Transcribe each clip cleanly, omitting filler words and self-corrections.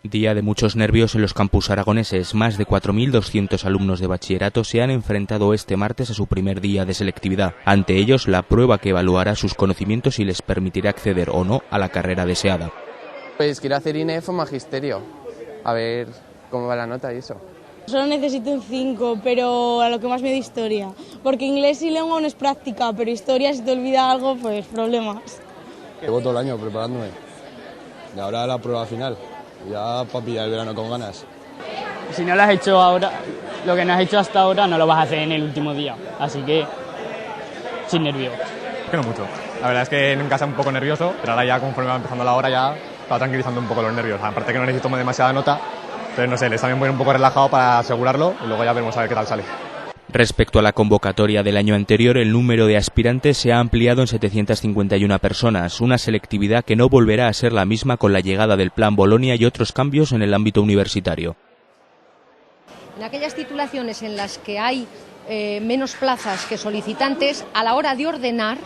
Día de muchos nervios en los campus aragoneses. Más de 4.200 alumnos de bachillerato se han enfrentado este martes a su primer día de selectividad. Ante ellos, la prueba que evaluará sus conocimientos y les permitirá acceder o no a la carrera deseada. Pues quiero hacer INEF o magisterio, a ver cómo va la nota y eso. Solo necesito un 5, pero a lo que más me da historia. Porque inglés y lengua no es práctica, pero historia, si te olvida algo, pues problemas. Llevo todo el año preparándome. Y ahora la prueba final. Ya para pillar el verano con ganas. Si no lo has hecho ahora, lo que no has hecho hasta ahora no lo vas a hacer en el último día. Así que, sin nervios. Que no mucho. La verdad es que en casa un poco nervioso, pero ahora ya conforme va empezando la hora ya está tranquilizando un poco los nervios. Aparte que no necesito demasiada nota, entonces no sé, les también voy un poco relajado para asegurarlo y luego ya veremos a ver qué tal sale. Respecto a la convocatoria del año anterior, el número de aspirantes se ha ampliado en 751 personas, una selectividad que no volverá a ser la misma con la llegada del Plan Bolonia y otros cambios en el ámbito universitario. En aquellas titulaciones en las que hay menos plazas que solicitantes, a la hora de ordenar,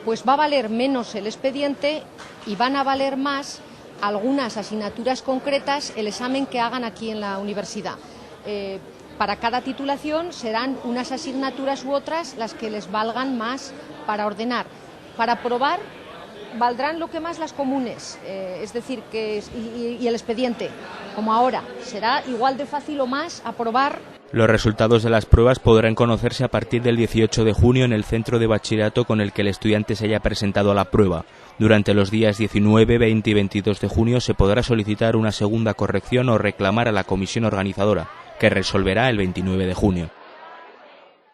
pues va a valer menos el expediente y van a valer más algunas asignaturas concretas el examen que hagan aquí en la universidad. Para cada titulación serán unas asignaturas u otras las que les valgan más para ordenar. Para aprobar valdrán lo que más las comunes, es decir, y el expediente, como ahora. Será igual de fácil o más aprobar. Los resultados de las pruebas podrán conocerse a partir del 18 de junio en el centro de bachillerato con el que el estudiante se haya presentado a la prueba. Durante los días 19, 20 y 22 de junio se podrá solicitar una segunda corrección o reclamar a la comisión organizadora, que resolverá el 29 de junio.